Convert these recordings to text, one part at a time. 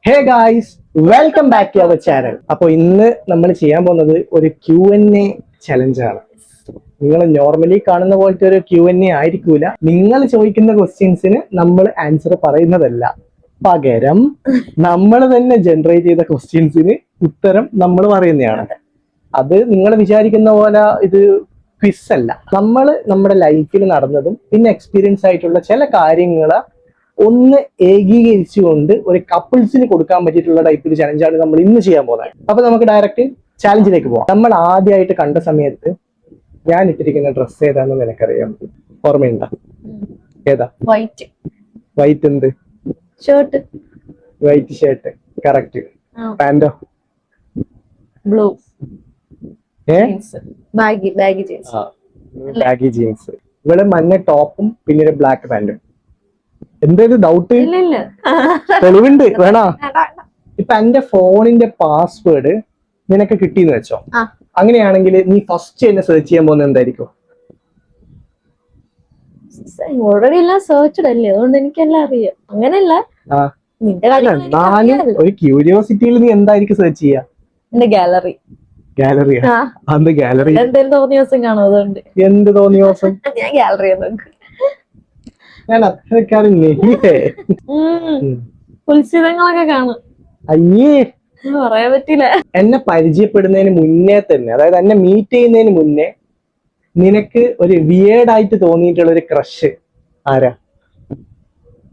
Hey guys, welcome back to our channel. അപ്പൊ ഇന്ന് നമ്മൾ ചെയ്യാൻ പോകുന്നത് ഒരു Q&A ചലഞ്ച് ആണ്. നിങ്ങൾ നോർമലി കാണുന്ന പോലത്തെ ഒരു Q&A ആയിരിക്കൂല. നിങ്ങൾ ചോദിക്കുന്ന ക്വസ്റ്റ്യൻസിന് നമ്മൾ ആൻസർ പറയുന്നതല്ല, പകരം നമ്മൾ തന്നെ ജനറേറ്റ് ചെയ്ത ക്വസ്റ്റ്യൻസിന് ഉത്തരം നമ്മൾ പറയുന്നതാണ്. അത് നിങ്ങൾ വിചാരിക്കുന്ന പോലെ ഇത് ക്വിസ് അല്ല. നമ്മൾ നമ്മുടെ ലൈഫിൽ നടന്നതും പിന്നെ എക്സ്പീരിയൻസ് ആയിട്ടുള്ള ചില കാര്യങ്ങൾ ഒന്ന് ഏകീകരിച്ചുകൊണ്ട് ഒരു കപ്പിൾസിന് കൊടുക്കാൻ പറ്റിയിട്ടുള്ള ടൈപ്പ് ചലഞ്ചാണ് നമ്മൾ ഇന്ന് ചെയ്യാൻ പോകുന്നത്. അപ്പൊ നമുക്ക് ഡയറക്റ്റ് ചാലഞ്ചിലേക്ക് പോവാം. നമ്മൾ ആദ്യമായിട്ട് കണ്ട സമയത്ത് ഞാൻ ഇട്ടിരിക്കുന്ന ഡ്രസ്സ് ഏതാണെന്ന് നിനക്കറിയാം? ഓർമ്മയുണ്ടോ? ഏതാ? വൈറ്റ്. വൈറ്റ് എന്ത്? ഷർട്ട്. White shirt, correct. പാന്റോ? Blue. Jeans. Baggy jeans. Baggy jeans. ഇവിടെ മഞ്ഞ ടോപ്പും പിന്നെ ഒരു ബ്ലാക്ക് പാന്റും. എന്തേലും ഡൗട്ട്? തെളിവുണ്ട്, വേണോ? ഇപ്പൊ എന്റെ ഫോണിന്റെ പാസ്വേഡ് നിനക്ക് കിട്ടിയെന്ന് വെച്ചോ, അങ്ങനെയാണെങ്കിൽ നീ ഫസ്റ്റ് എന്നെ സെർച്ച് ചെയ്യാൻ പോകുന്നത് എന്തായിരിക്കും? ഓൾറെഡി എല്ലാം സെർച്ച്ഡ് അല്ലേ, അതുകൊണ്ട് എനിക്കെല്ലാം അറിയാം. അങ്ങനെയല്ല, ഒരു ക്യൂരിയോസിറ്റിയിൽ നീ എന്തായിരിക്കും സെർച്ച് ചെയ്യാ? എന്റെ ഗാലറി. ഗാലറിയാ? അത് ഗാലറി എന്തെങ്കിലും തോന്നിയ ദിവസം കാണും, അതുകൊണ്ട്. എന്ത് തോന്നിയ ദിവസം? ഞാൻ ഗാലറി നോക്കും. ഞാൻ അത്രക്കാരില്ലേ? ഉത്സവങ്ങളൊക്കെ കാണും. അയ്യേ, പറയാൻ പറ്റില്ല. എന്നെ പരിചയപ്പെടുന്നതിന് മുന്നേ തന്നെ, അതായത് എന്നെ മീറ്റ് ചെയ്യുന്നതിന് മുന്നേ നിനക്ക് ഒരു വിയേർഡ് ആയിട്ട് തോന്നിയിട്ടുള്ള ഒരു ക്രഷ് ആരാ?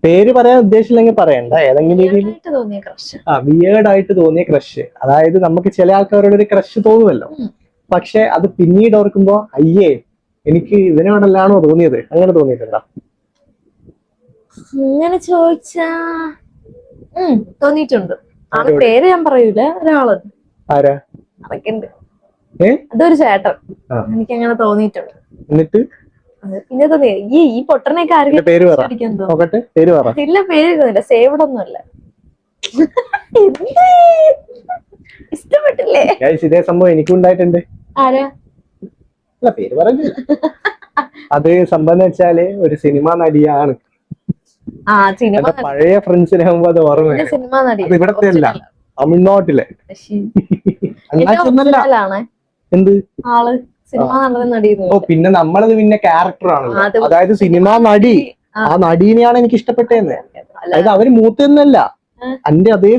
പേര് പറയാൻ ഉദ്ദേശിച്ചില്ലെങ്കിൽ പറയണ്ട, ഏതെങ്കിലും രീതിയിൽ. വിയേർഡ് ആയിട്ട് തോന്നിയ ക്രഷ്, അതായത് നമുക്ക് ചില ആൾക്കാരോട് ഒരു ക്രഷ് തോന്നുമല്ലോ, പക്ഷെ അത് പിന്നീട് ഓർക്കുമ്പോ അയ്യേ എനിക്ക് ഇവനോടല്ലാണോ തോന്നിയത്, അങ്ങനെ തോന്നിയിട്ടുണ്ടോ? അങ്ങനെ ചോദിച്ചാ തോന്നിയിട്ടുണ്ട്. ആളെ പേര് ഞാൻ പറയൂല, ഒരാളുണ്ട്. ആരാ? അതൊക്കെയുണ്ട്. അതൊരു ചേട്ടൻ. എനിക്ക് അങ്ങനെ തോന്നിയിട്ടുണ്ട്. എന്നിട്ട് പിന്നെ തോന്നി ഈ പൊട്ടനൊക്കെ ആരും പേര് പറ. ഇല്ല, പേര് തോന്നില്ല. സേവ്ഡ് ഒന്നുമല്ല. ഇഷ്ടപ്പെട്ടില്ലേ? ഇതേ സംഭവം എനിക്കുണ്ടായിട്ടുണ്ട്. ആരാ? അല്ല, പേര് പറഞ്ഞു. അത് സംഭവം വെച്ചാല് ഒരു സിനിമ നടിയാണ്. പഴയ ഫ്രണ്ട്സിനെ ആകുമ്പോ അത് ഓർമ്മ. സിനിമ നടി. ഇവിടത്തെ അല്ല, തമിഴ്നാട്ടിലെ. എന്ത് ആള് സിനിമ നടന്ന? ഓ, പിന്നെ നമ്മളത് പിന്നെ ക്യാരക്ടർ ആണല്ലോ, അതായത് സിനിമ നടി. ആ നടീനെയാണ് എനിക്ക് ഇഷ്ടപ്പെട്ടതെന്ന്. അതായത് അവര് മൂത്തൊന്നല്ല, എന്റെ അതേ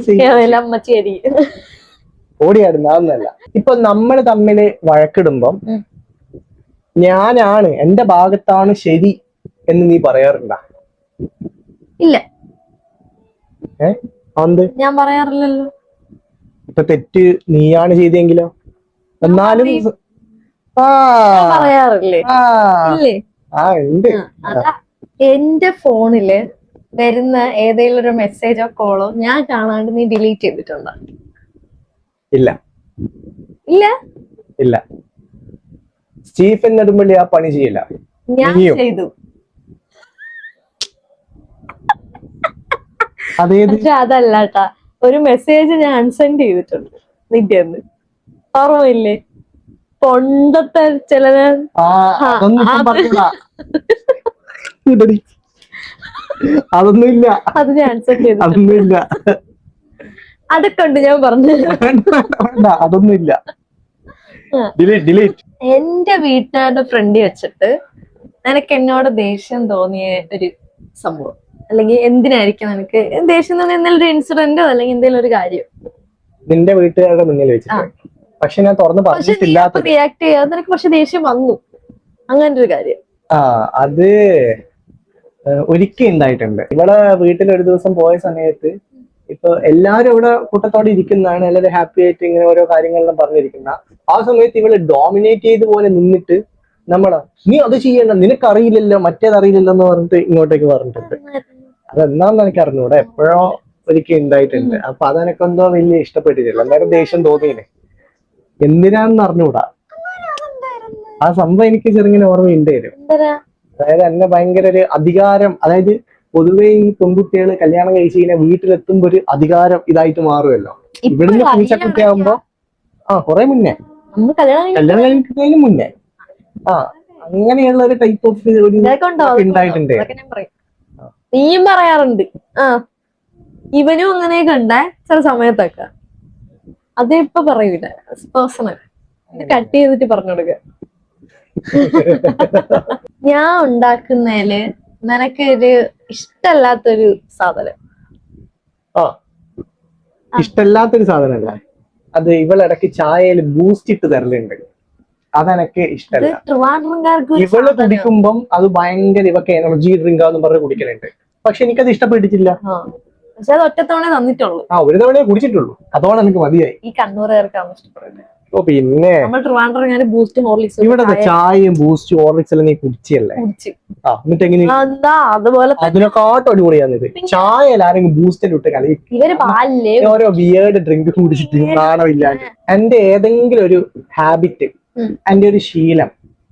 ഓടിയായിരുന്നു, അതൊന്നല്ല. ഇപ്പൊ നമ്മൾ തമ്മില് വഴക്കിടുമ്പം ഞാനാണ്, എന്റെ ഭാഗത്താണ് ശരി എന്ന് നീ പറയാറുണ്ടാ? ഇല്ല. എന്ത്? ഞാൻ പറയാറില്ലല്ലോ. ഇപ്പൊ തെറ്റ് നീയാണ് ചെയ്തെങ്കിലോ? എന്നാലും പറയാറില്ലേ? എന്റെ ഫോണില് വരുന്ന ഏതെങ്കിലും ഒരു മെസ്സേജോ കോളോ ഞാൻ കാണാണ്ട് നീ ഡിലീറ്റ് ചെയ്തിട്ടുണ്ടോ? ഇല്ല. ഇല്ല ഇല്ല. സ്റ്റീഫൻ നെടുമ്പള്ളി ആ പണി ചെയ്യില്ല. ഞാൻ ചെയ്തു. പക്ഷെ അതല്ലാട്ടാ, ഒരു മെസ്സേജ് ഞാൻ അൺസെൻഡ് ചെയ്തിട്ടുണ്ട് നിന്റെ. ഓർമ്മയില്ലേ? പൊണ്ടത്തെ ചിലത് അതൊന്നുമില്ല. അത് ഞാൻ അൺസെൻഡ് ചെയ്തു. അതൊന്നുമില്ല. അതൊക്കെ ഉണ്ട്, ഞാൻ പറഞ്ഞു. അതൊന്നുമില്ല. എന്റെ വീട്ടുകാരുടെ ഫ്രണ്ട് വെച്ചിട്ട് നിനക്ക് എന്നോട് ദേഷ്യം തോന്നിയ ഒരു സംഭവം, അല്ലെങ്കിൽ എന്തിനായിരിക്കും നിനക്ക് ദേഷ്യം തോന്നിയ എന്തെങ്കിലും ഒരു ഇൻസിഡന്റോ അല്ലെങ്കിൽ എന്തെങ്കിലും ഒരു കാര്യം നിന്റെ വീട്ടുകാരുടെ മുന്നിൽ വെച്ചിട്ട്? പക്ഷെ ഞാൻ തുറന്ന് പറഞ്ഞിട്ടില്ല. റിയാക്ട് ചെയ്യാതെ നിനക്ക് പക്ഷെ ദേഷ്യം വന്നു, അങ്ങനെ ഒരു കാര്യം. അത് ഒരിക്കൽ ഉണ്ടായിട്ടുണ്ട്. ഇവിടെ വീട്ടിൽ ഒരു ദിവസം പോയ സമയത്ത്, ഇപ്പൊ എല്ലാരും ഇവിടെ കൂട്ടത്തോടെ ഇരിക്കുന്നതാണ്, എല്ലാവരും ഹാപ്പി ആയിട്ട് ഇങ്ങനെ ഓരോ കാര്യങ്ങളെല്ലാം പറഞ്ഞിരിക്കുന്ന ആ സമയത്ത് ഇവള് ഡോമിനേറ്റ് ചെയ്ത് പോലെ നിന്നിട്ട് നീ അത് ചെയ്യണ്ട, നിനക്കറിയില്ലല്ലോ, മറ്റേതറിയില്ലല്ലോ എന്ന് പറഞ്ഞിട്ട് ഇങ്ങോട്ടേക്ക് പറഞ്ഞിട്ടുണ്ട്. അതെന്നാന്ന് എനിക്ക് അറിഞ്ഞൂടെ, എപ്പോഴോ ഒരിക്കൽ ഉണ്ടായിട്ടുണ്ട്. അപ്പൊ അതെനക്ക് എന്തോ വലിയ ഇഷ്ടപ്പെട്ടിട്ടില്ല. എല്ലാവരും ദേഷ്യം തോന്നിയില്ലേ, എന്തിനാണെന്ന് അറിഞ്ഞൂടാ. ആ സംഭവം എനിക്ക് ചെറുങ്ങനെ ഓർമ്മയുണ്ട്. അതായത് എന്നെ ഭയങ്കര ഒരു അധികാരം, അതായത് പൊതുവെ ഈ പെൺകുട്ടികൾ കല്യാണം കഴിച്ച് കഴിഞ്ഞാൽ വീട്ടിലെത്തുമ്പോ ഒരു അധികാരം ഇതായിട്ട് മാറുമല്ലോ. ഇവിടുന്ന് പൂച്ചക്കുട്ടി ആകുമ്പോ കുറെ മുന്നേ, കല്യാണം കഴിക്കുന്നതിന് മുന്നേ അങ്ങനെയുള്ള ഒരു ടൈപ്പ് ഓഫ് ഉണ്ടായിട്ടുണ്ട്. നീയും പറയാറുണ്ട്. ഇവനും അങ്ങനെ കണ്ടേ ചില സമയത്തൊക്കെ. അത് ഇപ്പൊ പറയൂല, പേഴ്സണൽ കട്ട് ചെയ്തിട്ട് പറഞ്ഞു കൊടുക്ക. ഞാൻ ഉണ്ടാക്കുന്നതില് നിനക്ക് ഒരു ഇഷ്ടല്ലാത്തൊരു സാധനം. ആ ഇഷ്ടല്ലാത്തൊരു സാധനമല്ല അത്, ഇവളിടയ്ക്ക് ചായയിൽ ബൂസ്റ്റ് ഇട്ട് തരലുണ്ട്. അതെനക്ക് ഇത് ഇഷ്ടമല്ല. ട്രിവാൻഡ്രംകാർക്ക് ഒരു ഇവള് സാധനം. കുടിക്കുമ്പം അത് ഭയങ്കര ഇവക്ക് എനർജി ഡ്രിങ്കാന്ന് പറഞ്ഞ് കുടിക്കലുണ്ട്. പക്ഷെ എനിക്കത് ഇഷ്ടപ്പെട്ടിട്ടില്ല. പക്ഷെ അത് ഒറ്റത്തവണ തന്നിട്ടുള്ളൂ. ഒരു തവണയെ കുടിച്ചിട്ടുള്ളൂ, അതോടെ എനിക്ക് മതിയായി. ഈ കണ്ണൂരുകാർക്കാണ് ഇഷ്ടപ്പെടുന്നത്. ഓ പിന്നെ നമ്മൾ ട്രിവാൻഡ്രം ബൂസ്റ്റ് ഹോർലിക്സ് ഇവിടെ ചായയും ബൂസ്റ്റ് ഹോർലിക്സ് എല്ലാം നീ കുടിച്ചല്ലേ. കുടിച്ച് എന്നിട്ട് എങ്ങനെ എന്താ അതുപോലെ അതിനെക്കാട്ടും അടിപൊളിയാന്നിത്. ചായയിൽ ആരെങ്കിലും ബൂസ്റ്റിൽ ഇട്ട് കളി ഇവര് പാലില് ഓരോ വിയേർഡ് ഡ്രിങ്ക് കുടിച്ചിട്ട് നാണമില്ലാണ്ട്. എന്റെ ഏതെങ്കിലും ഒരു ഹാബിറ്റ്, എന്റെ ഒരു ശീലം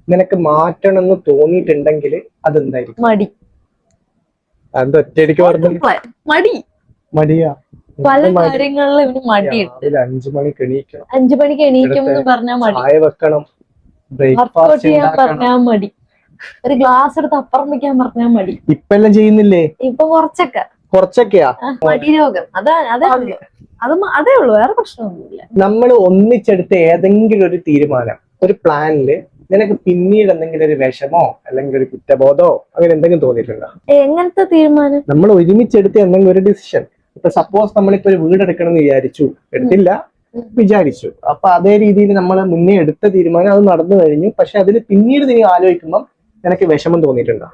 നിനക്ക് മാറ്റണം എന്ന് തോന്നിയിട്ടുണ്ടെങ്കിൽ അതെന്തായിരിക്കും? മടി. അത് ഒറ്റയടിക്ക് പറഞ്ഞു മടി. മടിയാ. പല കാര്യങ്ങളിലും ഇവന് മടിയുണ്ട്. 5 മണിക്ക് എണീക്കണം, 5 മണിക്ക് എണീക്കും എന്ന് പറഞ്ഞാൽ മടി. ചായ വെക്കണം, വർക്കൗട്ട് ബ്രേക്ക്ഫാസ്റ്റ് ചെയ്യാൻ പറഞ്ഞാൽ മടി. ഒരു ഗ്ലാസ് എടുത്ത് അപ്പുറം വെക്കാൻ പറഞ്ഞാൽ മടി. ഇപ്പെല്ലാം ചെയ്യുന്നില്ലേ? ഇപ്പൊ കുറച്ചൊക്കെയാ മടി രോഗം. അതേ ഉള്ളൂ, വേറെ പ്രശ്നമൊന്നുമില്ല. നമ്മൾ ഒന്നിച്ചെടുത്ത ഏതെങ്കിലും ഒരു തീരുമാനം, ഒരു പ്ലാനില് നിനക്ക് പിന്നീട് എന്തെങ്കിലും ഒരു വിഷമോ അല്ലെങ്കിൽ ഒരു കുറ്റബോധമോ അങ്ങനെ എന്തെങ്കിലും തോന്നിയിട്ടുണ്ടോ? എങ്ങനത്തെ തീരുമാനം? നമ്മൾ ഒരുമിച്ചെടുത്ത എന്തെങ്കിലും ഒരു ഡിസിഷൻ. ഇപ്പൊ സപ്പോസ് നമ്മളിപ്പോ ഒരു വീട് എടുക്കണം എന്ന് വിചാരിച്ചു, എടുത്തില്ല, വിചാരിച്ചു. അപ്പൊ അതേ രീതിയിൽ നമ്മൾ മുന്നേ എടുത്ത തീരുമാനം അത് നടന്നു കഴിഞ്ഞു. പക്ഷെ അതിൽ പിന്നീട് നീ ആലോചിക്കുമ്പോൾ നിനക്ക് വിഷമം തോന്നിയിട്ടുണ്ടോ?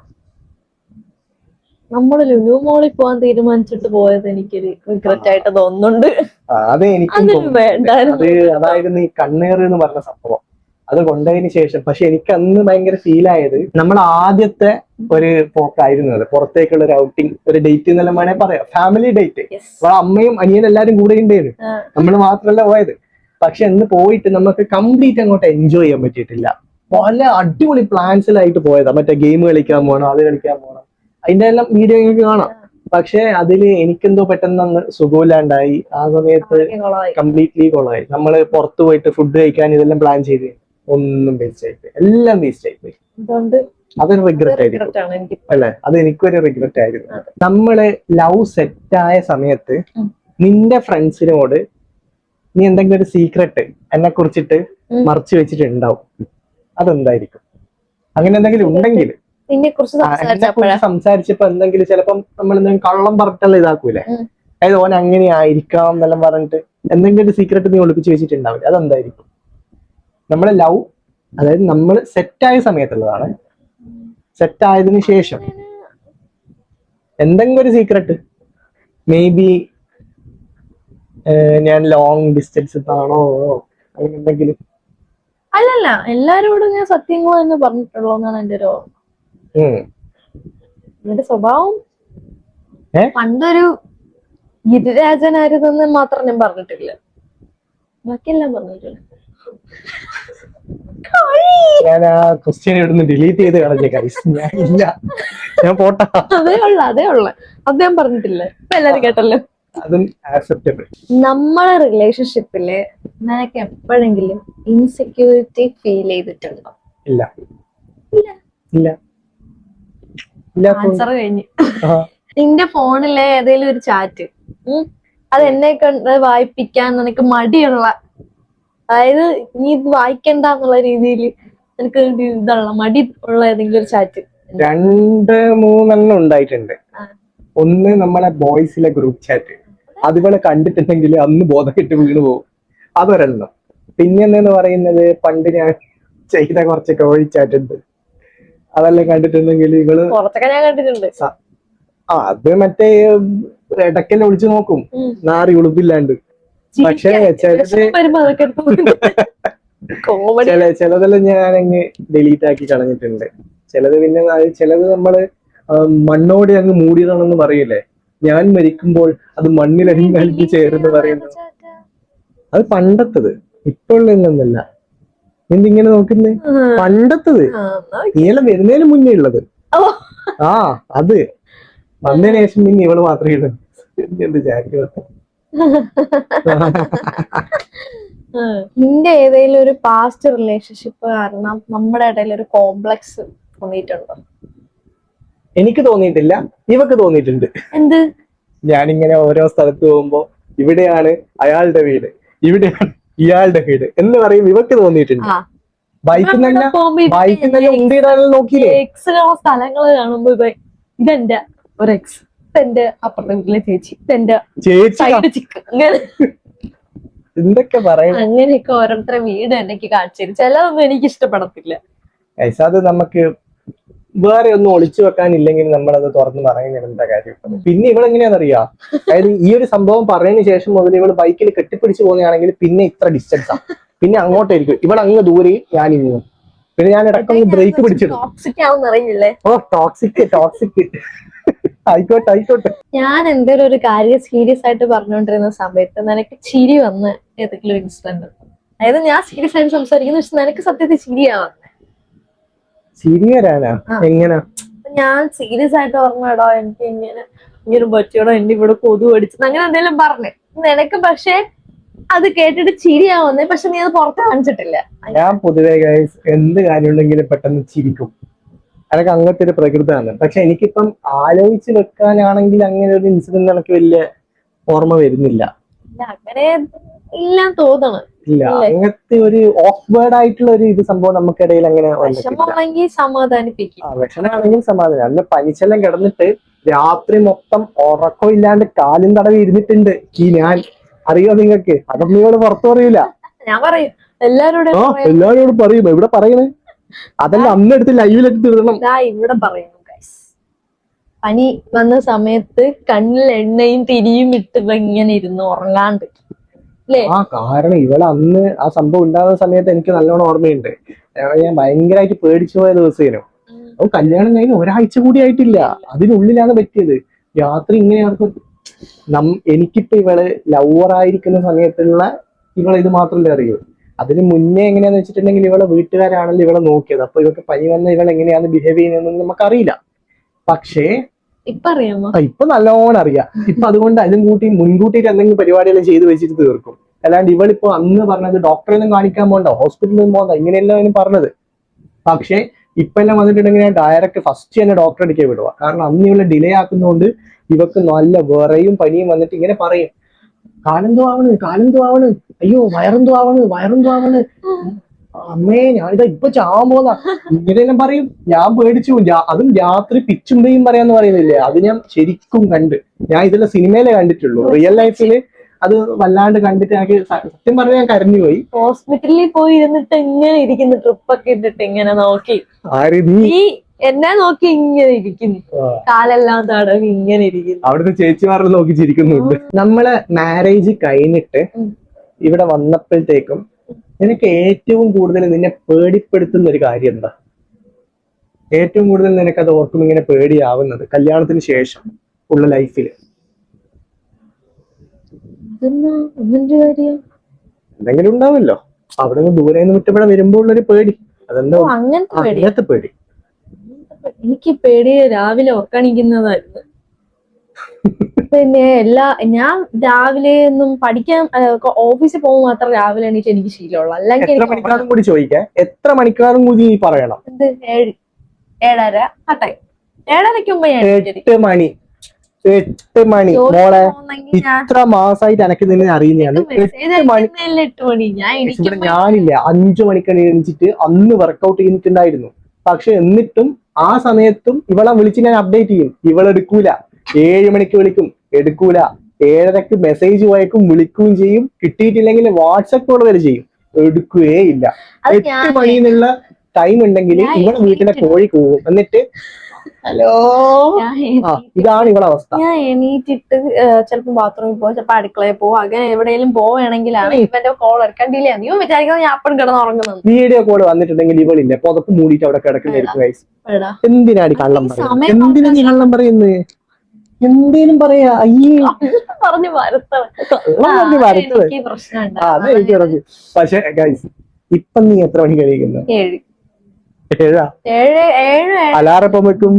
നമ്മള് ലുലു മോളിൽ പോകാൻ തീരുമാനിച്ചിട്ട് പോയത് എനിക്കൊരു റിഗ്രറ്റ് ആയിട്ട് തോന്നുന്നുണ്ട്. അതെ, എനിക്കും അത് അതായിരുന്നു ഈ കണ്ണേർ എന്ന് പറഞ്ഞ സംഭവം. അത് കൊണ്ടതിന് ശേഷം പക്ഷെ എനിക്ക് അന്ന് ഭയങ്കര ഫീൽ ആയത്, നമ്മൾ ആദ്യത്തെ ഒരു പോക്കായിരുന്നു അത്. പുറത്തേക്കുള്ള ഒരു ഔട്ടിങ്, ഒരു ഡേറ്റ് എന്നെല്ലാം വേണേ പറയാം, ഫാമിലി ഡേറ്റ്. അമ്മയും അനിയനും എല്ലാരും കൂടെ ഉണ്ടായിരുന്നു, നമ്മൾ മാത്രമല്ല പോയത്. പക്ഷെ അന്ന് പോയിട്ട് നമുക്ക് കംപ്ലീറ്റ് അങ്ങോട്ട് എൻജോയ് ചെയ്യാൻ പറ്റിയിട്ടില്ല. പല അടിപൊളി പ്ലാൻസിലായിട്ട് പോയതാ. മറ്റേ ഗെയിം കളിക്കാൻ പോകണം, അത് കളിക്കാൻ പോകണം, അതിന്റെ എല്ലാം വീഡിയോ നിങ്ങൾക്ക് കാണാം. പക്ഷെ അതില് എനിക്കെന്തോ പെട്ടെന്ന് സുഖമില്ലാണ്ടായി. ആ സമയത്ത് കംപ്ലീറ്റ്ലി കൊളായി. നമ്മള് പുറത്തു പോയിട്ട് ഫുഡ് കഴിക്കാൻ ഇതെല്ലാം പ്ലാൻ ചെയ്ത് ഒന്നും വേസ്റ്റ് ആയിപ്പോയി, എല്ലാം വേസ്റ്റ് ആയിപ്പോയി. അതൊരു റിഗ്രറ്റ് ആയിരിക്കും അല്ലെ? അത് എനിക്കൊരു റിഗ്രറ്റ് ആയിരുന്നു. നമ്മള് ലവ് സെറ്റായ സമയത്ത് നിന്റെ ഫ്രണ്ട്സിനോട് നീ എന്തെങ്കിലും ഒരു സീക്രട്ട് എന്നെ കുറിച്ചിട്ട് മറച്ചു വെച്ചിട്ടുണ്ടാവും. അതെന്തായിരിക്കും? അങ്ങനെ എന്തെങ്കിലും ഉണ്ടെങ്കിൽ എന്നെ കുറിച്ച് സംസാരിച്ചപ്പോ എന്തെങ്കിലും ചിലപ്പം നമ്മൾ എന്തെങ്കിലും കള്ളം പറഞ്ഞിട്ടല്ല ഇതാക്കൂലേ, അതായത് ഓൻ അങ്ങനെ ആയിരിക്കാം എന്നെല്ലാം പറഞ്ഞിട്ട് എന്തെങ്കിലും ഒരു സീക്രട്ട് നീ ഒളിപ്പിച്ച് വെച്ചിട്ടുണ്ടാവില്ല. അതെന്തായിരിക്കും? നമ്മളെ ലവ്, അതായത് നമ്മൾ സെറ്റായ സമയത്തുള്ളതാണ്. സെറ്റായതിനു ശേഷം എന്തെങ്കിലും ഒരു സീക്രട്ട്, മേ ബി ഞാൻ ലോങ് ഡിസ്റ്റൻസ് ആണോ അങ്ങനെ എന്തെങ്കിലും. അല്ലല്ല, എല്ലാരോടും ഞാൻ സത്യങ്ങൾ തന്നെ പറഞ്ഞിട്ടുള്ളൂ എന്നാണ് എന്റെ ഒരു എന്റെ സ്വഭാവം. പണ്ടൊരു ഗിരിരാജനായിരുന്നെന്ന് മാത്രം ഞാൻ പറഞ്ഞിട്ടില്ല, ബാക്കിയെല്ലാം പറഞ്ഞിട്ടില്ല. ഞാൻ ആ ക്വസ്റ്റ്യൻ ഇവിടുന്ന് ഡിലീറ്റ് ചെയ്ത് കളഞ്ഞ ഗൈസ്. ഞാൻ പോട്ടാ. അതേ ഉള്ള അത് ഞാൻ പറഞ്ഞിട്ടില്ല, ഇപ്പൊ എല്ലാരും കേട്ടല്ലോ. അതും ആക്സെപ്റ്റബിൾ. നമ്മളെ റിലേഷൻഷിപ്പില് നിനക്ക് എപ്പോഴെങ്കിലും ഇൻസെക്യൂരിറ്റി ഫീൽ ചെയ്തിട്ടുണ്ടോ? ഇല്ല. ആൻസർ കഴിഞ്ഞു. നിന്റെ ഫോണിലെ ഏതെങ്കിലും ഒരു ചാറ്റ് അത് എന്നെ കൊണ്ട് വായിപ്പിക്കാൻ നിനക്ക് മടിയുള്ള, അതായത് നീ ഇത് വായിക്കണ്ട എന്നുള്ള രീതിയിൽ നിനക്ക് ഇതുള്ള മടി ഉള്ള ഏതെങ്കിലും ഒരു ചാറ്റ്? 2-3 ഉണ്ടായിട്ടുണ്ട്. ഒന്ന് നമ്മളെ ബോയ്സിലെ ഗ്രൂപ്പ് ചാറ്റ്, അതുപോലെ കണ്ടിട്ടുണ്ടെങ്കിൽ അന്ന് ബോധക്കെട്ട് വീണ് പോകും. അതൊരെണ്ണം. പിന്നെന്ന് പറയുന്നത് പണ്ട് ഞാൻ ചെയ്ത കുറച്ച് കോഴി ചാറ്റ് ഉണ്ട്, അതെല്ലാം കണ്ടിട്ടുണ്ടെങ്കിൽ ഇവള് കുറച്ചൊക്കെ ഞാൻ കണ്ടിട്ടുണ്ട്. അത് മറ്റേ ഇടയ്ക്കെല്ലാം ഒളിച്ചു നോക്കും, നാറി ഉളുപ്പില്ലാണ്ട്. പക്ഷേ ചിലതെല്ലാം ഞാൻ അങ്ങ് ഡിലീറ്റ് ആക്കി കളഞ്ഞിട്ടുണ്ട്. ചിലത് പിന്നെ ചിലത് നമ്മള് മണ്ണോടെ അങ്ങ് മൂടിയതാണെന്ന് പറയില്ലേ, ഞാൻ മരിക്കുമ്പോൾ അത് മണ്ണിലടിഞ്ഞ് ചേർന്ന് പറയുന്നത്. അത് പണ്ടത്തത്, ഇപ്പോഴുള്ളതൊന്നല്ല. എന്തിങ്ങനെ നോക്കുന്നേ? പണ്ടത്തത്, നീളം വരുന്നതിന് മുന്നേ ഉള്ളത്. അത് വന്നതിന് ശേഷം പിന്നെ ഇവള് മാത്രമേ ഉള്ളൂ. എന്ത് ചാറ്റ്. നിന്റെ ഏതെങ്കിലും ഒരു പാസ്റ്റ് റിലേഷൻഷിപ്പ് കാരണം നമ്മുടെ ഇടയിൽ ഒരു കോംപ്ലക്സ് തോന്നിയിട്ടുണ്ടോ? എനിക്ക് തോന്നിയിട്ടില്ല, ഇവക്ക് തോന്നിയിട്ടുണ്ട്. എന്ത്? ഞാനിങ്ങനെ ഓരോ സ്ഥലത്ത് പോകുമ്പോ ഇവിടെയാണ് അയാളുടെ വീട്, ഇവിടെയാണ് ഇയാളുടെ വീട് എന്ന് പറയും ഇവക്ക് തോന്നിയിട്ടുണ്ട്. ബൈക്കിൽ തന്നെ ഉണ്ടിടാനും നോക്കിയില്ലേ? എക്സുള്ള സ്ഥലങ്ങള് കാണുമ്പോ ഇതെന്റെ ഒരു എക്സ്, ഇതെന്റെ അപ്പുറത്തെ വീട്ടിലെ ചേച്ചി, ഇതെന്റെ സൈഡ് ചിക്ക്, അങ്ങനെ എന്തൊക്കെ പറയും. അങ്ങനെയൊക്കെ ഓരോരുത്തരെ വീട് എനിക്ക് കാണിച്ചു. ചിലതൊന്നും എനിക്ക് ഇഷ്ടപ്പെടത്തില്ല. അത് നമുക്ക് വേറെ ഒന്നും ഒളിച്ചു വെക്കാനില്ലെങ്കിൽ നമ്മളത് തുറന്ന് പറയുന്നത് എന്താ കാര്യം. പിന്നെ ഇവളെങ്ങനെയാണെന്നറിയാ, അതായത് ഈ ഒരു സംഭവം പറഞ്ഞതിന് ശേഷം മുതൽ ഇവള് ബൈക്കിൽ കെട്ടിപ്പിടിച്ച് പോകുകയാണെങ്കിൽ പിന്നെ ഇത്ര ഡിസ്റ്റൻസാ, പിന്നെ അങ്ങോട്ടായിരിക്കും ഇവൾ അങ്ങ് ദൂരെ, ഞാൻ ഇങ്ങ്. പിന്നെ ഞാൻ ഇടയ്ക്കൊന്ന് ബ്രേക്ക് പിടിച്ചിടും. ഓ ടോക്സിക് ആയിക്കോട്ടെ. ഞാൻ എന്തെങ്കിലും ഒരു കാര്യം സീരിയസ് ആയിട്ട് പറഞ്ഞുകൊണ്ടിരുന്ന സമയത്ത് നിനക്ക് ചിരി വന്ന് ഏതെങ്കിലും ഇൻസിഡന്റ്, അതായത് ഞാൻ സീരിയസ് ആയിട്ട് സംസാരിക്കുന്ന പക്ഷെ നിനക്ക് സത്യത്തിൽ ചിരിയാവാ. ചിരി വരാനാ? എങ്ങനെ? ഞാൻ സീരിയസ് ആയിട്ട് പറഞ്ഞടോ എനിക്ക് ഇങ്ങനെ പറ്റിയോടോ, എന്റെ ഇവിടെ കൊതു അടിച്ചത്, അങ്ങനെ എന്തെങ്കിലും പറഞ്ഞേ നിനക്ക്, പക്ഷെ അത് കേട്ടിട്ട് ചിരിയാവുന്നേ, പക്ഷെ നീ അത് പുറത്ത് കാണിച്ചിട്ടില്ല. ഞാൻ പൊതുവെ എന്ത് കാര്യമുണ്ടെങ്കിലും പെട്ടെന്ന് ചിരിക്കും. അതൊക്കെ അങ്ങനത്തെ ഒരു പ്രകൃതമാണ്. പക്ഷെ എനിക്കിപ്പം ആലോചിച്ച് വെക്കാനാണെങ്കിൽ അങ്ങനെ ഒരു ഇൻസിഡന്റ് എനിക്ക് വലിയ ഓർമ്മ വരുന്നില്ല. അങ്ങനെ ഇല്ല തോന്നണം. ഇല്ല, അങ്ങനത്തെ ഒരു ഓഫ്വേർഡ് ആയിട്ടുള്ള ഒരു ഇത് സംഭവം നമുക്കിടയിൽ അങ്ങനെ വിഷമമാണെങ്കിൽ സമാധാനിപ്പിക്കും. വിഷമാണെങ്കിൽ സമാധാനം. അന്ന് പനിച്ചെല്ലാം കിടന്നിട്ട് രാത്രി മൊത്തം ഉറക്കം ഇല്ലാണ്ട് കാലും തടവി ഇരുന്നിട്ടുണ്ട് ഞാൻ. അറിയോ നിങ്ങൾക്ക്? അതൊന്നും നിങ്ങൾ പുറത്തു പറയൂല. ഞാൻ പറയും എല്ലാരോടും പറയും. എവിടെ പറയണേ? അതെല്ലാം അന്ന് എടുത്ത് ലൈവിലെടുത്ത് ഇടണം. ഇവിടെ പറയുന്നു, പനി വന്ന സമയത്ത് കണ്ണിൽ എണ്ണയും തിരിയും ഇട്ട് ഇങ്ങനെ ഇരുന്ന് ഉറങ്ങാണ്ട്. കാരണം ഇവളെ അന്ന് ആ സംഭവം ഉണ്ടാകുന്ന സമയത്ത് എനിക്ക് നല്ലോണം ഓർമ്മയുണ്ട്. ഞാൻ ഭയങ്കരമായിട്ട് പേടിച്ചു പോയ ദിവസേനു. അപ്പൊ കല്യാണം കഴിഞ്ഞ് ഒരാഴ്ച കൂടി ആയിട്ടില്ല, അതിനുള്ളിലാണ് പറ്റിയത്. രാത്രി ഇങ്ങനെയാർക്കും എനിക്കിപ്പോ ഇവള് ലവറായിരിക്കുന്ന സമയത്തുള്ള ഇവളെ ഇത് മാത്രമല്ലേ അറിയൂ. അതിന് മുന്നേ എങ്ങനെയാന്ന് വെച്ചിട്ടുണ്ടെങ്കിൽ ഇവളെ വീട്ടുകാരാണല്ലോ ഇവളെ നോക്കിയത്. അപ്പൊ ഇവർക്ക് പനി വന്ന ഇവൾ എങ്ങനെയാണ് ബിഹേവ് ചെയ്യുന്നതെന്നൊന്നും നമുക്കറിയില്ല. പക്ഷേ ഇപ്പൊ നല്ലോണം അറിയാം. ഇപ്പൊ അതുകൊണ്ട് അതും മുൻകൂട്ടിയിട്ട് എന്തെങ്കിലും പരിപാടിയെല്ലാം ചെയ്ത് വെച്ചിട്ട് തീർക്കും. അല്ലാണ്ട് ഇവളിപ്പോ അന്ന് പറഞ്ഞത് ഡോക്ടറെയൊന്നും കാണിക്കാൻ പോകണ്ട, ഹോസ്പിറ്റലിൽ പോകണ്ട, ഇങ്ങനെയെല്ലാം പറഞ്ഞത്. പക്ഷെ ഇപ്പൊ എല്ലാം വന്നിട്ടുണ്ടെങ്കിൽ ഞാൻ ഡയറക്റ്റ് ഫസ്റ്റ് തന്നെ ഡോക്ടറെ അടുക്കേ വിടുക. കാരണം അന്ന് ഇവളെ ഡിലേ ആക്കുന്നതുകൊണ്ട് ഇവക്ക് നല്ല വിറയും പനിയും വന്നിട്ട് ഇങ്ങനെ പറയും, കാലെന്തോ ആവണ്, അയ്യോ വയറെന്തോ ആവണ്, അമ്മേ ഞാനിതാ ഇപ്പൊ ചാവാൻ പോന്ന, ഇങ്ങനെയെല്ലാം പറയും. ഞാൻ പേടിച്ചു. അതും രാത്രി പിച്ചുമ്പയും പറയാന്ന് പറയുന്നില്ലേ, അത് ഞാൻ ശരിക്കും കണ്ട്. ഞാൻ ഇതെല്ലാം സിനിമയിലേ കണ്ടിട്ടുള്ളൂ. റിയൽ ലൈഫില് അത് വല്ലാണ്ട് കണ്ടിട്ട് എനിക്ക് സത്യം പറഞ്ഞാൽ ഞാൻ കരഞ്ഞുപോയി. ഹോസ്പിറ്റലിൽ പോയി ഇരുന്നിട്ട് ഇങ്ങനെ ഇരിക്കുന്നു, ട്രിപ്പൊക്കെ ഇട്ടിട്ട് ഇങ്ങനെ നോക്കി, എന്നെ നോക്കി ഇങ്ങനെ ഇരിക്കുന്നു, കാലെല്ലാം തടവി ഇങ്ങനെ ഇരിക്കുന്നു. അവിടുത്തെ ചേച്ചിമാരെ നോക്കി ചിരിക്കുന്നുണ്ട്. നമ്മളെ മാരേജ് കഴിഞ്ഞിട്ട് ഇവിടെ വന്നപ്പോഴത്തേക്കും നിനക്ക് ഏറ്റവും കൂടുതൽ നിന്നെ പേടിപ്പെടുത്തുന്ന ഒരു കാര്യം എന്താ? ഏറ്റവും കൂടുതൽ നിനക്ക് അത് ഓർക്കും ഇങ്ങനെ പേടിയാവുന്നത് കല്യാണത്തിന് ശേഷം ഉള്ള ലൈഫില് എന്തെങ്കിലും ഉണ്ടാവല്ലോ. അവിടെ നിന്ന് ദൂരെ നിന്ന് വിട്ടവിടെ വരുമ്പോൾ ഉള്ളൊരു പേടി, അതെന്താ അങ്ങനത്തെ പേടി? എനിക്ക് പേടി രാവിലെ ഉറക്കണിക്കുന്നതായിരുന്നു. പിന്നെ ഞാൻ രാവിലെ ഒന്നും പഠിക്കാൻ ഓഫീസിൽ പോകുമ്പോൾ മാത്രം രാവിലെ എണീറ്റ് എനിക്ക് ശീലമുള്ളൂ. അല്ലെങ്കിൽ എത്ര മണിക്കാരും കൂടി ചോദിക്കാം, എത്ര മണിക്കാരും കൂടി പറയണം? 7, 7:30 ആ ടൈം. 7:30 മുമ്പ് 8 മണി മോളെ, ഇത്ര മാസമായിട്ട് എനക്ക് നിന്നെ അറിയുന്നതാണ്. 8 മണി. ഇവിടെ ഞാനില്ല 5 മണിക്കാണ് എണീച്ചിട്ട് അന്ന് വർക്കൗട്ട് ചെയ്തിട്ടുണ്ടായിരുന്നു. പക്ഷെ എന്നിട്ടും ആ സമയത്തും ഇവളെ വിളിച്ച് ഞാൻ അപ്ഡേറ്റ് ചെയ്യും, ഇവളെടുക്കൂല. 7 മണിക്ക് വിളിക്കും, എടുക്കൂല. 7:30 മെസ്സേജ് വായിക്കും, വിളിക്കുകയും ചെയ്യും. കിട്ടിയിട്ടില്ലെങ്കിൽ വാട്സപ്പ് കോൾ വരെ ചെയ്യും, എടുക്കുകയേ ഇല്ല. 8 മണി എന്നുള്ള ടൈം ഉണ്ടെങ്കിൽ ഇവളെ വീട്ടിലെ കോഴി കൂവും. എന്നിട്ട് ഹലോ, ഇതാണ് ഇവളെ അവസ്ഥ. ഞാൻ എണീറ്റിട്ട് ചിലപ്പോ ബാത്റൂമിൽ പോകും, ചിലപ്പോ അടുക്കളയിൽ പോകും, അങ്ങനെ എവിടെയെങ്കിലും പോവുകയാണെങ്കിലാണ് ഇവന്റെ കോൾ എടുക്കണ്ടില്ല. നീ വിചാരിക്കുന്നത് ഞാൻ അപ്പം കിടന്നുറങ്ങുന്നത്. വീഡിയോ കോൾ വന്നിട്ടുണ്ടെങ്കിൽ ഇവളില്ല, പുതപ്പ് മൂടിയിട്ട് അവിടെ കിടക്കുന്നതായിരിക്കും. എന്തിനാണ് കള്ളം പറയുന്നത്? എന്തിനാ നീ കള്ളം പറയുന്നത്? എന്തേലും പറയാ, അയ്യേ പറഞ്ഞു വരത്തത്. അത് എനിക്ക് പറഞ്ഞു. പക്ഷെ ഗൈസ് ഇപ്പൊ നീ എത്ര മണി കഴിക്കുന്നു? 7. അലാറം എപ്പം വെക്കും?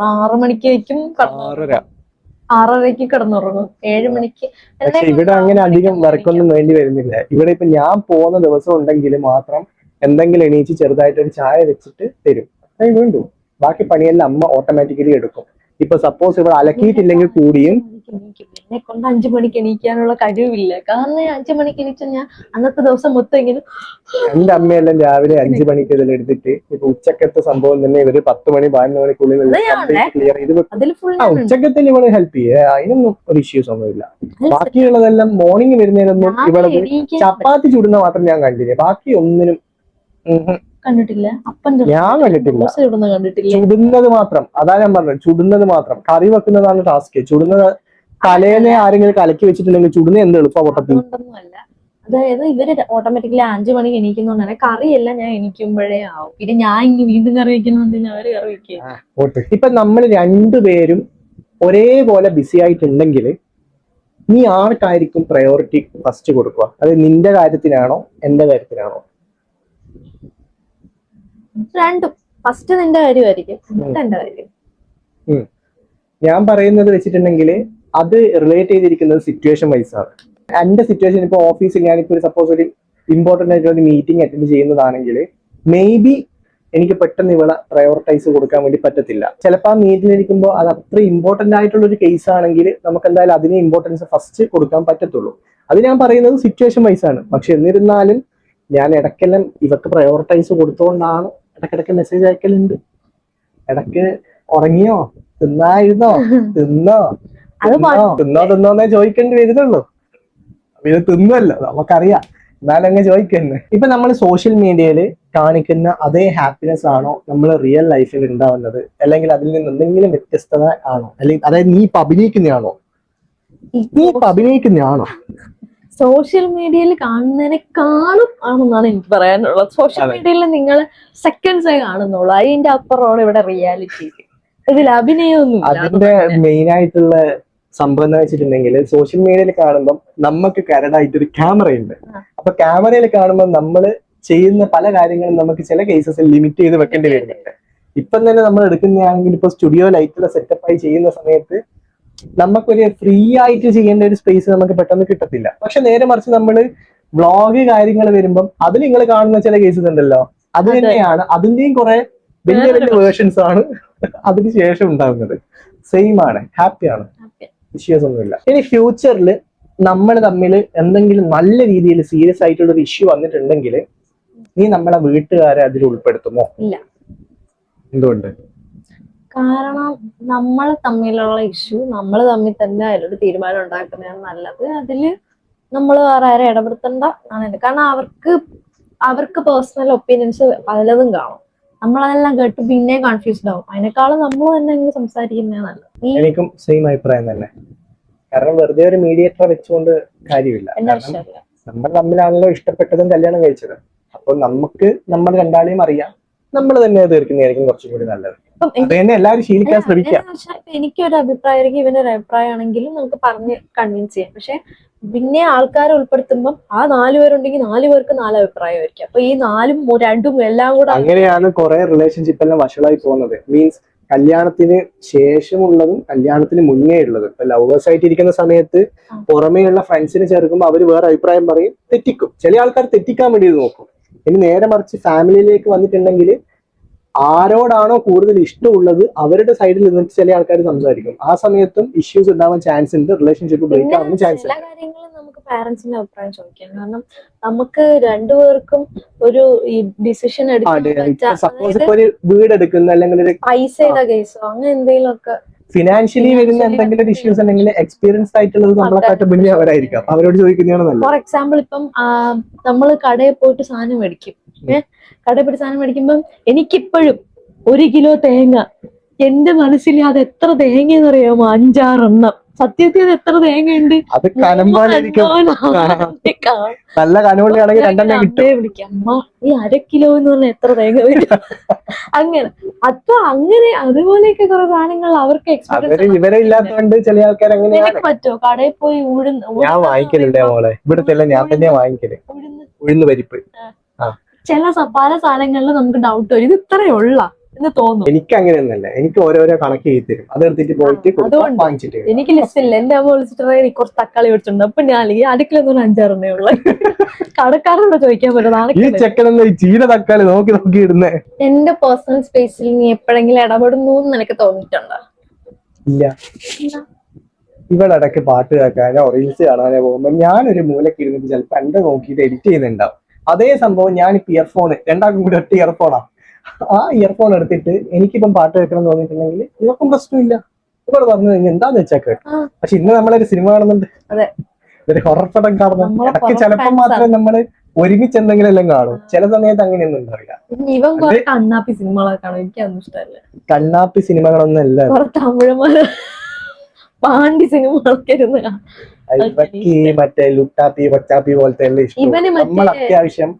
6 മണിക്ക് വെക്കും, 6:30 കിടന്നുറങ്ങും. 7 മണിക്ക്. പക്ഷെ ഇവിടെ അങ്ങനെ അധികം വർക്കൊന്നും വേണ്ടി വരുന്നില്ല. ഇവിടെ ഇപ്പൊ ഞാൻ പോകുന്ന ദിവസം ഉണ്ടെങ്കിൽ മാത്രം എന്തെങ്കിലും എണീച്ച് ചെറുതായിട്ട് ഒരു ചായ വെച്ചിട്ട് തരും, അത് വേണ്ടു. ബാക്കി പണിയെല്ലാം അമ്മ ഓട്ടോമാറ്റിക്കലി എടുക്കും. ഇപ്പൊ സപ്പോസ് ഇവിടെ അലക്കിയിട്ടില്ലെങ്കിൽ കൂടിയും എന്നെ കൊണ്ട് 5 മണിക്ക് എണീക്കാനുള്ള കഴിവില്ല. കാരണം 5 മണിക്ക് എണീച്ച ഞാൻ അന്നത്തെ ദിവസം മൊത്തം ഇങ്ങനെ എന്റെ അമ്മയെല്ലാം രാവിലെ 5 മണിക്ക് ഇതിൽ എടുത്തിട്ട് ഇപ്പൊ ഉച്ചക്കത്തെ സംഭവം തന്നെ ഇവര് 10 മണി 11 മണിക്കുള്ളിൽ ക്ലിയർ ചെയ്ത് വെക്കും. അതിൽ ഫുൾ ഉച്ചക്കത്തിൽ ഇവിടെ ഹെൽപ്പ് ചെയ്യേ, അതിനൊന്നും ഒരു ഇഷ്യൂസ് ഒന്നുമില്ല. ബാക്കിയുള്ളതെല്ലാം മോർണിംഗ് വരുന്നതിനൊന്നും ഇവിടെ ചപ്പാത്തി ചുടുന്ന മാത്രം ഞാൻ കണ്ടില്ല, ബാക്കി ഒന്നിനും കണ്ടിട്ടില്ല. അപ്പം ഞാൻ കണ്ടിട്ടില്ല. കണ്ടിട്ടില്ല. ചുടുന്നത് മാത്രം, അതാ ഞാൻ പറഞ്ഞത്, ചുടുന്നത് മാത്രം. കറി വെക്കുന്നതാണ് ടാസ്ക്. ചുടുന്നത് തലേനെ ആരെങ്കിലും കലക്കി വെച്ചിട്ടുണ്ടെങ്കിൽ ചുടുന്ന എന്ത് എളുപ്പ പൊട്ടത്തി. അതായത് ഇവര് ഓട്ടോമാറ്റിക്കലി 5 മണിക്ക് എണീക്കുന്നോണ്ടാണ് കറിയെല്ലാം ഞാൻ എണീക്കുമ്പോഴേ ആവും. പിന്നെ ഞാൻ ഇനി വീണ്ടും കറി വെക്കുന്നുണ്ട്, അവര് കറി വെക്കുക. ഇപ്പൊ നമ്മൾ രണ്ടുപേരും ഒരേപോലെ ബിസി ആയിട്ടുണ്ടെങ്കിൽ നീ ആർക്കായിരിക്കും പ്രയോറിറ്റി ഫസ്റ്റ് കൊടുക്കുക? അത് നിന്റെ കാര്യത്തിനാണോ എന്റെ കാര്യത്തിനാണോ? രണ്ടും. ഫസ്റ്റ് നിന്റെ കാര്യമായിരിക്കും, എന്റെ കാര്യം. ഞാൻ പറയുന്നത് വെച്ചിട്ടുണ്ടെങ്കിൽ അത് റിലേറ്റ് ചെയ്തിരിക്കുന്നത് സിറ്റുവേഷൻ വൈസ് ആണ്. എന്റെ സിറ്റുവേഷൻ ഇപ്പൊ ഓഫീസിൽ ഞാനിപ്പോ സപ്പോസ് ഒരു ഇമ്പോർട്ടന്റ് ആയിട്ടുള്ള ഒരു മീറ്റിംഗ് അറ്റൻഡ് ചെയ്യുന്നതാണെങ്കിൽ മേ ബി എനിക്ക് പെട്ടെന്ന് ഇവിടെ പ്രയോറിറ്റൈസ് കൊടുക്കാൻ വേണ്ടി പറ്റത്തില്ല. ചിലപ്പോൾ ആ മീറ്റിലിരിക്കുമ്പോൾ അത് അത്ര ഇമ്പോർട്ടന്റ് ആയിട്ടുള്ള ഒരു കേസ് ആണെങ്കിൽ നമുക്ക് എന്തായാലും അതിന് ഇമ്പോർട്ടൻസ് ഫസ്റ്റ് കൊടുക്കാൻ പറ്റത്തുള്ളൂ. അത് ഞാൻ പറയുന്നത് സിറ്റുവേഷൻ വൈസ് ആണ്. പക്ഷെ എന്നിരുന്നാലും ഞാൻ ഇടയ്ക്കെല്ലാം ഇവർക്ക് പ്രയോറിറ്റൈസ് കൊടുത്തുകൊണ്ടാണ് ഇടയ്ക്കിടയ്ക്ക് മെസ്സേജ് അയക്കലുണ്ട്. ഇടയ്ക്ക് ഉറങ്ങിയോ, തിന്നായിരുന്നോ, തിന്നോന്നേ ചോദിക്കേണ്ടി വരുന്നുള്ളൂ. ഇത് തിന്നുമല്ലോ, നമുക്കറിയാം, എന്നാലങ്ങ് ചോദിക്കുന്നത്. ഇപ്പൊ നമ്മൾ സോഷ്യൽ മീഡിയയിൽ കാണിക്കുന്ന അതേ ഹാപ്പിനെസ് ആണോ നമ്മൾ റിയൽ ലൈഫിൽ ഉണ്ടാവുന്നത്, അല്ലെങ്കിൽ അതിൽ നിന്ന് എന്തെങ്കിലും വ്യത്യസ്തത ആണോ? അല്ലെങ്കിൽ അതായത് നീ ഇപ്പൊ അഭിനയിക്കുന്നതാണോ? സോഷ്യൽ മീഡിയയിൽ കാണുന്നതിനേക്കാളും ആണെന്നാണ് എനിക്ക് പറയാനുള്ളത്. സോഷ്യൽ മീഡിയയിൽ നിങ്ങൾ സെക്കൻഡ്സേ കാണുന്നുള്ളൂ, അതിന്റെ അപ്പുറമാണ് ഇവിടെ റിയാലിറ്റി. ഇതിൽ അഭിനയമൊന്നും. അതിന്റെ മെയിൻ ആയിട്ടുള്ള സംഭവം എന്ന് വെച്ചിട്ടുണ്ടെങ്കിൽ സോഷ്യൽ മീഡിയയിൽ കാണുമ്പോൾ നമുക്ക് കരടായിട്ടൊരു ക്യാമറ ഉണ്ട്. അപ്പൊ ക്യാമറയിൽ കാണുമ്പോൾ നമ്മൾ ചെയ്യുന്ന പല കാര്യങ്ങളും നമുക്ക് ചില കേസസിൽ ലിമിറ്റ് ചെയ്ത് വെക്കേണ്ടി വരുന്നുണ്ട്. ഇപ്പം തന്നെ നമ്മൾ എടുക്കുന്നതാണെങ്കിൽ ഇപ്പൊ സ്റ്റുഡിയോ ലൈറ്റുള്ള സെറ്റപ്പായി ചെയ്യുന്ന സമയത്ത് നമുക്കൊരു ഫ്രീ ആയിട്ട് ചെയ്യേണ്ട ഒരു സ്പേസ് നമുക്ക് പെട്ടെന്ന് കിട്ടത്തില്ല. പക്ഷെ നേരെ മറിച്ച് നമ്മൾ വ്ളോഗ് കാര്യങ്ങൾ വരുമ്പം അതിൽ നിങ്ങൾ കാണുന്ന ചില കേസസ് ഉണ്ടല്ലോ, അത് തന്നെയാണ് അതിന്റെയും കുറെ വലിയ വലിയ വേർഷൻസ് ആണ് അതിനുശേഷം ഉണ്ടാകുന്നത്. സെയിം ആണ്, ഹാപ്പിയാണ്, ഇഷ്യൂസ് ഒന്നുമില്ല. ഇനി ഫ്യൂച്ചറിൽ നമ്മൾ തമ്മിൽ എന്തെങ്കിലും നല്ല രീതിയിൽ സീരിയസ് ആയിട്ടുള്ള ഒരു ഇഷ്യൂ വന്നിട്ടുണ്ടെങ്കിൽ നീ നമ്മളെ വീട്ടുകാരെ അതിൽ ഉൾപ്പെടുത്തുമോ? ഇല്ല. എന്തുകൊണ്ട്? കാരണം നമ്മൾ തമ്മിലുള്ള ഇഷ്യൂ നമ്മൾ തമ്മിൽ തന്നെ അതിലൊരു തീരുമാനം ഉണ്ടാക്കുന്നതാണ് നല്ലത്. അതില് നമ്മൾ വേറെ ആരെ ഇടപെടുത്തേണ്ട ആണ്. കാരണം അവർക്ക് പേഴ്സണൽ ഒപ്പീനിയൻസ് പലതും കാണും. നമ്മളതെല്ലാം കേട്ട് പിന്നെ കൺഫ്യൂസ്ഡ് ആവും. അതിനേക്കാളും നമ്മൾ തന്നെ അങ്ങ് സംസാരിക്കുന്നതാണ് നല്ലത്. എനിക്കും സെയിം അഭിപ്രായം തന്നെ. കാരണം വെറുതെ ഒരു മീഡിയേറ്റർ വെച്ചുകൊണ്ട് കാര്യമില്ല. നമ്മൾ തമ്മിലാണല്ലോ ഇഷ്ടപ്പെട്ടതും കല്യാണം കഴിച്ചത്. അപ്പൊ നമുക്ക് നമ്മൾ രണ്ടാളെയും അറിയാം, നമ്മൾ തന്നെ തീർക്കുന്നതായിരിക്കും കുറച്ചും കൂടി നല്ലത്. അത് തന്നെ എല്ലാവരും ശീലിക്കാൻ ശ്രമിക്കാം. എനിക്കൊരു അഭിപ്രായമായിരിക്കും, ഇവനൊരു അഭിപ്രായമാണെങ്കിലും നമുക്ക് പറഞ്ഞ് കൺവിൻസ് ചെയ്യാം. പക്ഷെ പിന്നെ ആൾക്കാരെ ഉൾപ്പെടുത്തുമ്പോൾ ആ 4 പേരുണ്ടെങ്കിൽ 4 പേർക്ക് 4 അഭിപ്രായമായിരിക്കും. അപ്പൊ ഈ 4ഉം 2ഉം എല്ലാം കൂടെ അങ്ങനെയാണ് കുറെ റിലേഷൻഷിപ്പ് എല്ലാം വഷളായി പോകുന്നത്. മീൻസ് കല്യാണത്തിന് ശേഷമുള്ളതും കല്യാണത്തിന് മുന്നേ ഉള്ളതും. ഇപ്പൊ ലവേഴ്സ് ആയിട്ട് ഇരിക്കുന്ന സമയത്ത് പുറമേയുള്ള ഫ്രണ്ട്സിനെ ചേർക്കുമ്പോൾ അവർ വേറെ അഭിപ്രായം പറയും, തെറ്റിക്കും. ചില ആൾക്കാർ തെറ്റിക്കാൻ വേണ്ടി നോക്കും. ഇനി നേരെ മറിച്ച് ഫാമിലിയിലേക്ക് വന്നിട്ടുണ്ടെങ്കിൽ ആരോടാണോ കൂടുതൽ ഇഷ്ടമുള്ളത് അവരുടെ സൈഡിൽ നിന്നിട്ട് ചില ആൾക്കാർ സംസാരിക്കും. ആ സമയത്തും ഇഷ്യൂസ് ഉണ്ടാവാൻ ചാൻസ് ഉണ്ട്, റിലേഷൻഷിപ്പ് ബ്രേക്ക് ആവാൻ ചാൻസ് ഉണ്ട്. എല്ലാ കാര്യങ്ങളും നമുക്ക് പാരന്റ്സിന്റെ അഭിപ്രായം ചോദിക്കാം. കാരണം നമുക്ക് രണ്ടുപേർക്കും ഒരു ഈ ഡിസിഷൻ എടുക്കാൻ സപ്പോസ് ഇപ്പൊ ഒരു വീട് എടുക്കുന്ന അല്ലെങ്കിൽ ഒരു പൈസയുടെ കേസോ അങ്ങനെ എന്തെങ്കിലും ഒക്കെ ഫിനാൻഷ്യലി വരുന്ന എന്തെങ്കിലും ഒരു ഇഷ്യൂസ് ഉണ്ടെങ്കിൽ എക്സ്പീരിയൻസ് ആയിട്ടുള്ളത് നമ്മളെക്കാട്ടും മുന്നേ അവരായിരിക്കാം. അവരോട് ചോദിക്കുന്നതാണ് നല്ലത്. ഫോർ എക്സാമ്പിൾ ഇപ്പം നമ്മൾ കടയിൽ പോയിട്ട് സാധനം മേടിക്കും. കടയിൽ പോയിട്ട് സാധനം മേടിക്കുമ്പം എനിക്കിപ്പോഴും 1 കിലോ തേങ്ങ എന്റെ മനസ്സിൽ അത് എത്ര തേങ്ങയെന്ന് അറിയാമോ? 5-6 എണ്ണം. സത്യത്തിൽ അത് എത്ര തേങ്ങയുണ്ട്? അത് നല്ല കനവുള്ളിയാണെങ്കിൽ 2 കിട്ടും. വിളിക്കാം, അമ്മ ഈ 1/2 കിലോ എന്ന് പറഞ്ഞാൽ എത്ര തേങ്ങ വരും? അങ്ങനെ അപ്പൊ അങ്ങനെ അതുപോലെയൊക്കെ കുറെ സാധനങ്ങൾ അവർക്ക് എക്സ്പീരിയൻസ്. ഇവരെ ഇല്ലാത്തതുകൊണ്ട് ചില ആൾക്കാർ അങ്ങനെ പറ്റോ കടയിൽ പോയി ഞാൻ വാങ്ങിക്കലുണ്ടേ മോളെ, ഇവിടുത്തെ എല്ലാം ഞാൻ തന്നെയാ വാങ്ങിക്കല്. ഉഴുന്ന് പരിപ്പ് ചില പല സാധനങ്ങളിൽ നമുക്ക് ഡൗട്ട് വരും, ഇത് ഇത്രയേ ഉള്ള എന്ന് തോന്നും. എനിക്ക് അങ്ങനെയൊന്നല്ല, എനിക്ക് ഓരോരോ കണക്ക് ചെയ്ത് തരും. അതെടുത്തിട്ട് പോയിട്ട് വാങ്ങിച്ചിട്ട് എനിക്ക് ലിസ്റ്റ് ഇല്ല. എന്റെ അമ്മ വിളിച്ചിട്ട് കുറച്ച് തക്കാളി മേടിച്ചിട്ടുണ്ട്, അപ്പൊ ഞാൻ അല്ലെങ്കിൽ അടുക്കളൊന്നും 5-6 എണ്ണേ ഉള്ളു. കടക്കാരോട് ചോദിക്കാൻ പറ്റും, ഈ ചെക്കനെന്ന് ചീര തക്കാളി നോക്കി നോക്കി ഇടുന്നേ. എന്റെ പേഴ്സണൽ സ്പേസിൽ നീ എപ്പോഴെങ്കിലും ഇടപെടുന്നു എന്ന് എനിക്ക് തോന്നിയിട്ടുണ്ടോ? ഇല്ല. ഇവളിടയ്ക്ക് പാട്ട് കേൾക്കാനോ റീൽസ് കാണാനോ പോകുമ്പോ ഞാനൊരു മൂലക്ക് ഇരുന്നിട്ട് ചിലപ്പോ എന്റെ നോക്കിയിട്ട് എഡിറ്റ് ചെയ്യുന്നുണ്ടാവും. അതേ സംഭവം ഞാനിപ്പോ ഇയർഫോൺ രണ്ടാൾക്കും കൂടി ഒറ്റ ഇയർഫോണാ. ആ ഇയർഫോൺ എടുത്തിട്ട് എനിക്കിപ്പം പാട്ട് കേൾക്കണം എന്ന് തോന്നിയിട്ടുണ്ടെങ്കിൽ ഇവർക്കും പ്രശ്നമില്ല. ഇവിടെ പറഞ്ഞു കഴിഞ്ഞാൽ എന്താന്ന് വെച്ചാൽ കേൾക്കും. പക്ഷെ ഇന്ന് നമ്മളൊരു സിനിമ കാണുന്നുണ്ട്, ഒരു ഹൊറർ പടം കാണുന്നു. ഇടയ്ക്ക് ചിലപ്പോൾ മാത്രമേ നമ്മള് ഒരുമിച്ച് എന്തെങ്കിലും എല്ലാം കാണും. ചില സമയത്ത് അങ്ങനെയൊന്നും ഉണ്ടാവില്ല. കണ്ണാപ്പി സിനിമകളൊക്കെ കാണും, എനിക്കൊന്നും ഇഷ്ടമല്ല. കണ്ണാപ്പി സിനിമകളൊന്നും അല്ല, തമിഴന്മാര് പാണ്ടി സിനിമകളൊക്കെ മറ്റേ ലുട്ടാപ്പി കൊച്ചാപ്പി പോലത്തെ എല്ലാം ഇഷ്ടം. നമ്മൾ അത്യാവശ്യം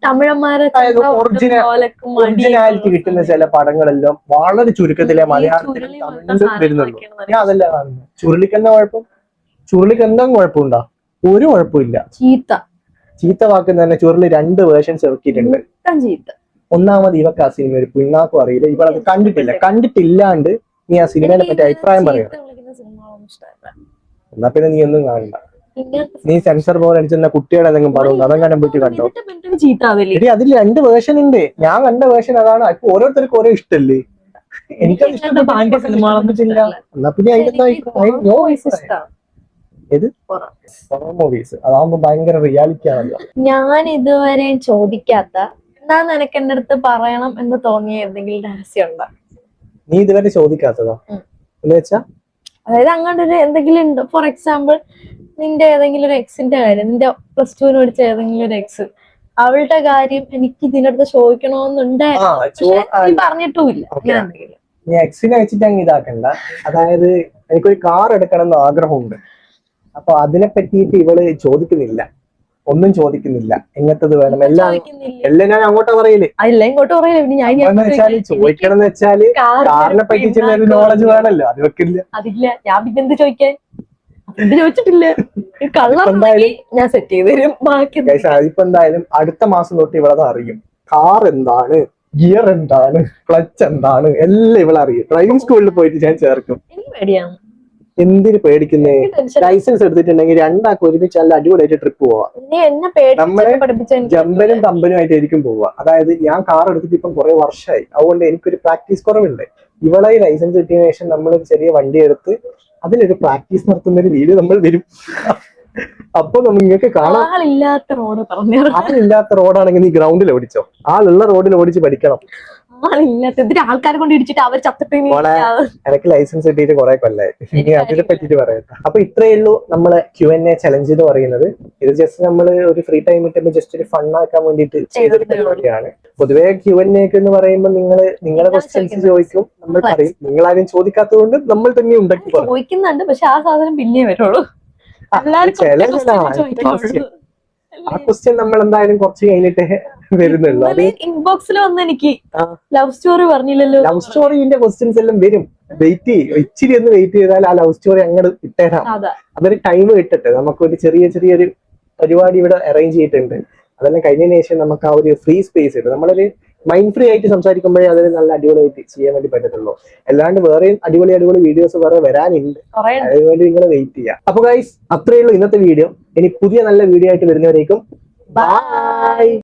ഒറിജിനാലിറ്റി കിട്ടുന്ന ചില പടങ്ങളെല്ലാം വളരെ ചുരുക്കത്തിലെ മലയാളത്തിലും തമിഴിലും വരുന്നുള്ളൂ. ഞാൻ അതല്ല കാണുന്നത്. ചുരുളിക്ക് എന്തെങ്കിലും കുഴപ്പമുണ്ടോ? ഒരു കുഴപ്പമില്ല. ചീത്ത വാക്കുന്ന തന്നെ ചുരുളി 2 വേർഷൻസ് ഇറക്കിയിട്ടുണ്ട്. ഒന്നാമത് ഇവക്ക് ആ സിനിമ ഒരു പിണ്ണാക്കും അറിയില്ല, ഇവളത് കണ്ടിട്ടില്ലാണ്ട് നീ ആ സിനിമയെ പറ്റി അഭിപ്രായം പറയണം. എന്നാ പിന്നെ നീ ഒന്നും കാണണ്ട. നീ സെൻസർ ബോർഡ് അടിച്ചെന്ന കുട്ടിയുടെ എന്തെങ്കിലും പടം അതെങ്ങനെ പോയിട്ട് കണ്ടോ? എടി അതിൽ 2 വേർഷൻ ഉണ്ട്. ഞാൻ കണ്ട വേർഷൻ അതാണ്. ഇപ്പൊ ഓരോരുത്തർക്കും ഓരോ ഇഷ്ടല്ലേ. എനിക്കത് ഇഷ്ടപ്പെട്ടില്ല. എന്നാ പിന്നെ ഏത് മൂവീസ് അതാകുമ്പോ ഭയങ്കര റിയാലിറ്റി ആണല്ലോ. ഞാൻ ഇതുവരെ ചോദിക്കാത്ത എന്നാ നിനക്ക് എന്റെ അടുത്ത് പറയണം എന്ന് തോന്നിയ എന്തെങ്കിലും രഹസ്യം ഉണ്ടോ? നീ ഇതുവരെ ചോദിക്കാത്തതോ എന്ന് വെച്ചാ? അതായത് അങ്ങനെ ഒരു എന്തെങ്കിലും ഉണ്ട്. ഫോർ എക്സാമ്പിൾ നിന്റെ ഏതെങ്കിലും ഒരു എക്സിന്റെ കാര്യം, നിന്റെ +2 പഠിച്ച ഏതെങ്കിലും ഒരു എക്സ്, അവളുടെ കാര്യം എനിക്ക് ഇതിന്റെ അടുത്ത് ചോദിക്കണമെന്നുണ്ടായിരുന്നു, പറഞ്ഞിട്ടുമില്ല. നീ എക്സിനെ വെച്ചിട്ട് അങ്ങ് ഇതാക്കണ്ട. അതായത് എനിക്കൊരു കാർ എടുക്കണം എന്ന് ആഗ്രഹമുണ്ട്. അപ്പൊ അതിനെ പറ്റിയിട്ട് ഇവള് ചോദിക്കുന്നില്ല, ഒന്നും ചോദിക്കുന്നില്ല. എങ്ങനത്തത് വേണം എല്ലാം ഞാൻ അങ്ങോട്ടാ പറയല്. ചോദിക്കണം എന്ന് വെച്ചാല് കാറിനെ പറ്റിയിട്ടുള്ള ഒരു നോളജ് വേണല്ലോ, അത് വെക്കില്ല. അതില്ല, ഞാൻ പിന്നെ എന്ത് ചോദിക്കാൻ ചോദിച്ചിട്ടില്ല. ഞാൻ സെറ്റ് ചെയ്ത് തരും. ഇപ്പൊ എന്തായാലും അടുത്ത മാസം തൊട്ട് ഇവളത് അറിയും. കാർ എന്താണ്, ഗിയർ എന്താണ്, ക്ലച്ച് എന്താണ്, എല്ലാം ഇവളറിയും. ഡ്രൈവിംഗ് സ്കൂളിൽ പോയിട്ട് ഞാൻ ചേർക്കും. എനിക്ക് പേടിയാണ്. എന്തിന് പേടിക്കുന്നേ? ലൈസൻസ് എടുത്തിട്ടുണ്ടെങ്കിൽ രണ്ടാൾക്ക് ഒരുമിച്ച് നല്ല അടിപൊളിയായിട്ട് ട്രിപ്പ് പോവാം. നമ്മള് ജമ്പനും തമ്പനും ആയിട്ടായിരിക്കും പോവുക. അതായത് ഞാൻ കാർ എടുത്തിട്ട് ഇപ്പം കുറെ വർഷമായി, അതുകൊണ്ട് എനിക്കൊരു പ്രാക്ടീസ് കുറവുണ്ട്. ഇവളെ ലൈസൻസ് കിട്ടിയതിനു ശേഷം നമ്മൾ ചെറിയ വണ്ടി എടുത്ത് അതിലൊരു പ്രാക്ടീസ് നടത്തുന്ന ഒരു വീഡിയോ നമ്മൾ വരും. അപ്പൊ നിങ്ങൾക്ക് കാണാം. ആളില്ലാത്ത റോഡാണെങ്കിൽ നീ ഗ്രൗണ്ടിൽ ഓടിച്ചോ, ആളുള്ള റോഡിൽ ഓടിച്ച് പഠിക്കണം. ആൾക്കാരെ കൊണ്ട് ഇടിച്ചിട്ട് അവർ ചത്തിട്ട് എനിക്ക് ലൈസൻസ് കിട്ടിയിട്ട് കുറെ കൊല്ലായി. ഇനി അതിനെ പറ്റിട്ട് പറയട്ടെ. അപ്പൊ ഇത്രയേ ഉള്ളൂ നമ്മളെ Q&A ചലഞ്ച് എന്ന് പറയുന്നത്. ഇത് ജസ്റ്റ് നമ്മൾ ഒരു ഫ്രീ ടൈം കിട്ടുമ്പോൾ ജസ്റ്റ് ഒരു ഫൺ ആക്കാൻ വേണ്ടിയിട്ട് ചെയ്തൊരു പരിപാടിയാണ്. പൊതുവെ Q&A എന്ന് പറയുമ്പോൾ നിങ്ങളെ ക്വസ്റ്റ്യൻസ് ചോദിക്കും, നമ്മൾ പറയും. നിങ്ങളാരും ചോദിക്കാത്തത് കൊണ്ട് നമ്മൾ തന്നെ ഉണ്ടാക്കി ചോദിക്കുന്നുണ്ട്. പക്ഷെ ആ സാധനം പിന്നെ വരുള്ളൂ. ആ ക്വസ്റ്റ്യൻ നമ്മൾ എന്തായാലും കുറച്ച് കഴിഞ്ഞിട്ട് വരുന്നുള്ളൂ. അത് ഇൻബോക്സിൽ വന്ന് എനിക്ക് ലവ് സ്റ്റോറി പറഞ്ഞില്ലല്ലോ. ലവ് സ്റ്റോറിന്റെ ക്വസ്റ്റ്യൻസ് എല്ലാം വരും. വെയിറ്റ് ചെയ്യും, ഇച്ചിരി ഒന്ന് വെയിറ്റ് ചെയ്താൽ ആ ലവ് സ്റ്റോറി അങ്ങോട്ട് ഇട്ടേരാം. അതൊരു ടൈം കിട്ടട്ടെ. നമുക്കൊരു ചെറിയൊരു പരിപാടി ഇവിടെ അറേഞ്ച് ചെയ്തിട്ടുണ്ട്. അതെല്ലാം കഴിഞ്ഞതിന് ശേഷം നമുക്ക് ആ ഒരു ഫ്രീ സ്പേസ് ഉണ്ട്. നമ്മളൊരു മൈൻഡ് ഫ്രീ ആയിട്ട് സംസാരിക്കുമ്പോഴേ അതിന് നല്ല അടിപൊളിയായിട്ട് ചെയ്യാൻ വേണ്ടി പറ്റത്തുള്ളൂ. അല്ലാണ്ട് വേറെയും അടിപൊളി വീഡിയോസ് വേറെ വരാനുണ്ട്. അതുകൊണ്ട് നിങ്ങൾ വെയിറ്റ് ചെയ്യാം. അപ്പൊ ഗൈസ്, അത്രയേ ഉള്ളൂ ഇന്നത്തെ വീഡിയോ. ഇനി പുതിയ നല്ല വീഡിയോ ആയിട്ട് വരുന്നവരേക്കും ബൈ.